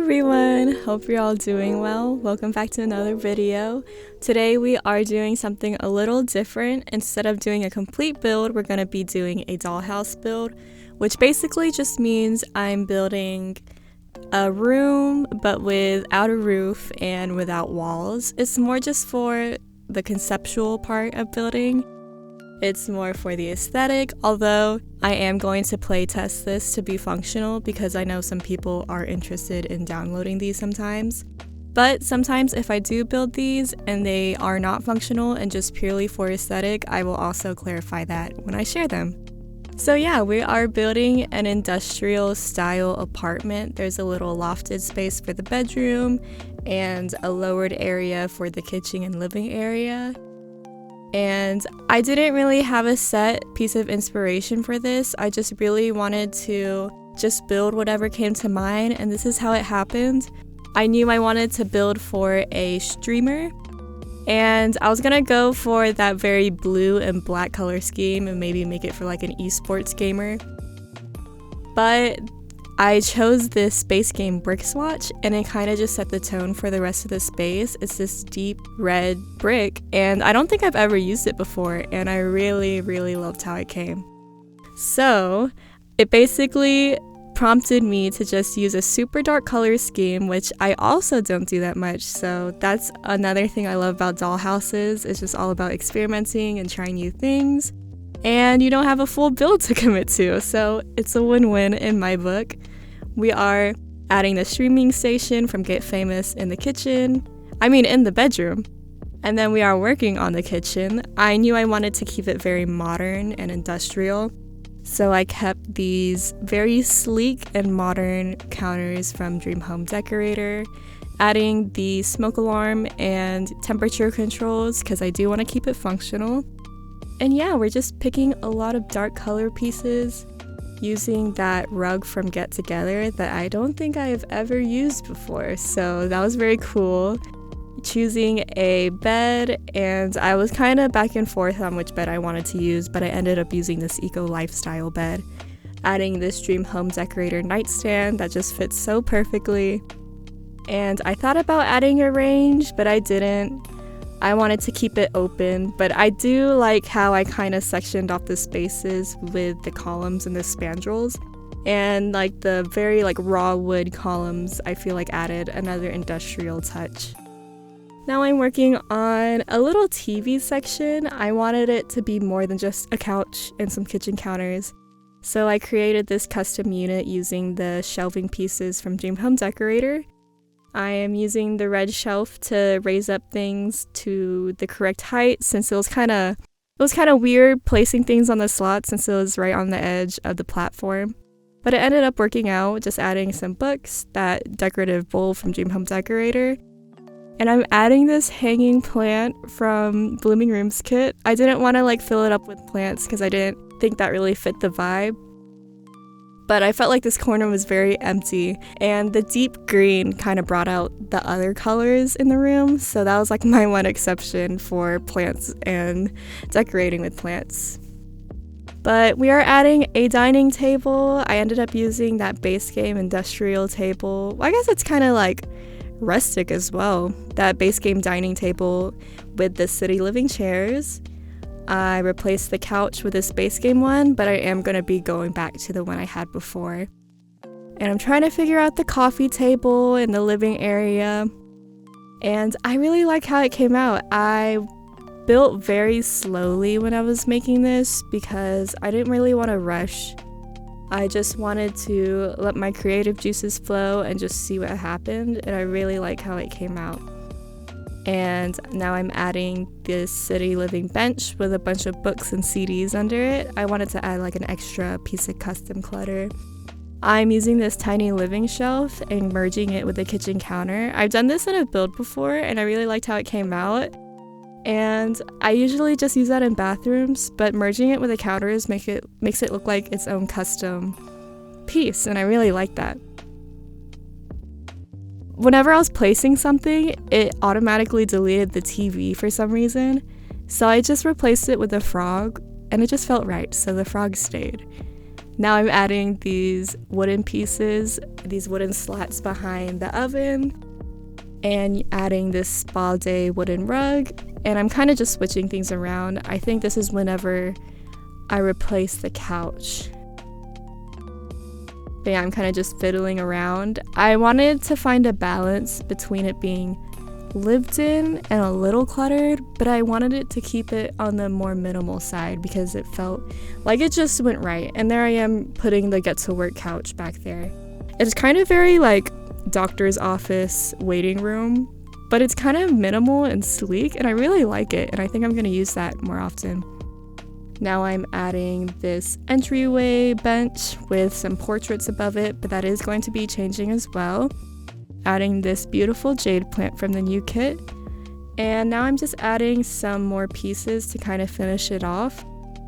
everyone! Hope you're all doing well. Welcome back to another video. Today we are doing something a little different. Instead of doing a complete build, we're going to be doing a dollhouse build, which basically just means I'm building a room but without a roof and without walls. It's more just for the conceptual part of building. It's more for the aesthetic, although I am going to play test this to be functional because I know some people are interested in downloading these sometimes. But sometimes if I do build these and they are not functional and just purely for aesthetic, I will also clarify that when I share them. So yeah, we are building an industrial style apartment. There's a little lofted space for the bedroom and a lowered area for the kitchen and living area. And I didn't really have a set piece of inspiration for this. I just really wanted to just build whatever came to mind, and this is how it happened. I knew I wanted to build for a streamer, and I was gonna go for that very blue and black color scheme and maybe make it for like an esports gamer. But I chose this space game brick swatch, and it kind of just set the tone for the rest of the space. It's this deep red brick, and I don't think I've ever used it before, and I really loved how it came. So it basically prompted me to just use a super dark color scheme, which I also don't do that much. So that's another thing I love about dollhouses. It's just all about experimenting and trying new things. And you don't have a full build to commit to, so it's a win-win in my book. We are adding the streaming station from Get Famous in the bedroom. And then we are working on the kitchen. I knew I wanted to keep it very modern and industrial, so I kept these very sleek and modern counters from Dream Home Decorator, adding the smoke alarm and temperature controls because I do want to keep it functional. And yeah, we're just picking a lot of dark color pieces, using that rug from Get Together that I don't think I have ever used before. So that was very cool. Choosing a bed, and I was kind of back and forth on which bed I wanted to use, but I ended up using this eco lifestyle bed. Adding this Dream Home Decorator nightstand that just fits so perfectly. And I thought about adding a range, but I didn't. I wanted to keep it open, but I do like how I kind of sectioned off the spaces with the columns and the spandrels, and like the very raw wood columns I feel like added another industrial touch. Now I'm working on a little TV section. I wanted it to be more than just a couch and some kitchen counters, so I created this custom unit using the shelving pieces from Dream Home Decorator. I am using the red shelf to raise up things to the correct height, since it was kind of weird placing things on the slot since it was right on the edge of the platform. But it ended up working out, just adding some books, that decorative bowl from Dream Home Decorator. And I'm adding this hanging plant from Blooming Rooms kit. I didn't want to fill it up with plants because I didn't think that really fit the vibe. But I felt like this corner was very empty, and the deep green kind of brought out the other colors in the room, so that was my one exception for plants and decorating with plants. But we are adding a dining table. I ended up using that base game industrial table. I guess it's kind of rustic as well, that base game dining table with the city living chairs. I replaced the couch with a space game one, but I am going to be going back to the one I had before. And I'm trying to figure out the coffee table in the living area. And I really like how it came out. I built very slowly when I was making this because I didn't really want to rush. I just wanted to let my creative juices flow and just see what happened, and I really like how it came out. And now I'm adding this city living bench with a bunch of books and CDs under it. I wanted to add an extra piece of custom clutter. I'm using this tiny living shelf and merging it with a kitchen counter. I've done this in a build before, and I really liked how it came out. And I usually just use that in bathrooms, but merging it with the counters makes it look like its own custom piece, and I really like that. Whenever I was placing something, it automatically deleted the TV for some reason, so I just replaced it with a frog, and it just felt right, so the frog stayed. Now I'm adding these wooden pieces, these wooden slats behind the oven, and adding this spa day wooden rug. And I'm kind of just switching things around. I think this is whenever I replace the couch. But yeah, I'm kind of just fiddling around. I wanted to find a balance between it being lived in and a little cluttered, but I wanted it to keep it on the more minimal side because it felt like it just went right. And there I am putting the get to work couch back there. It's kind of very like doctor's office waiting room, but it's kind of minimal and sleek, and I really like it, and I think I'm going to use that more often. Now I'm adding this entryway bench with some portraits above it, but that is going to be changing as well. Adding this beautiful jade plant from the new kit. And now I'm just adding some more pieces to kind of finish it off.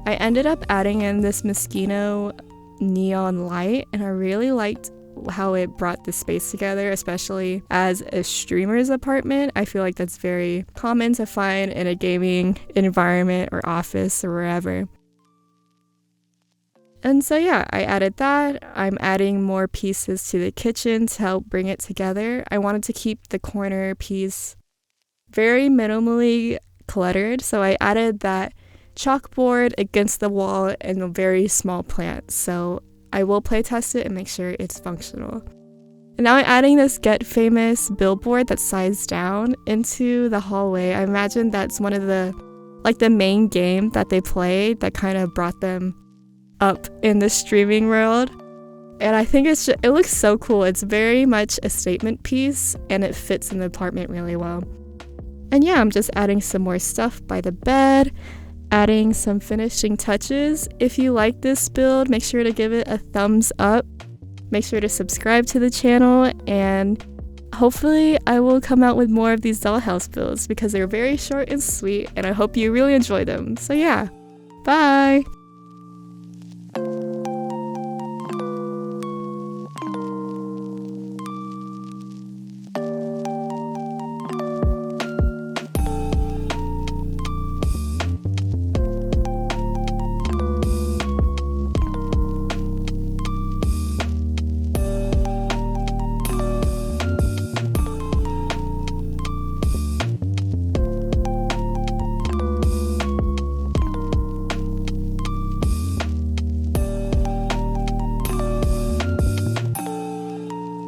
I ended up adding in this Moschino neon light, and I really liked how it brought the space together, especially as a streamer's apartment. I feel like that's very common to find in a gaming environment or office or wherever. And so yeah, I added that. I'm adding more pieces to the kitchen to help bring it together. I wanted to keep the corner piece very minimally cluttered, so I added that chalkboard against the wall and a very small plant. So I will play test it and make sure it's functional. And now I'm adding this Get Famous billboard that slides down into the hallway. I imagine that's one of the main game that they played that kind of brought them up in the streaming world. And I think it looks so cool. It's very much a statement piece and it fits in the apartment really well. And yeah, I'm just adding some more stuff by the bed, adding some finishing touches. If you like this build, make sure to give it a thumbs up. Make sure to subscribe to the channel, and hopefully I will come out with more of these dollhouse builds because they're very short and sweet, and I hope you really enjoy them. So yeah, bye!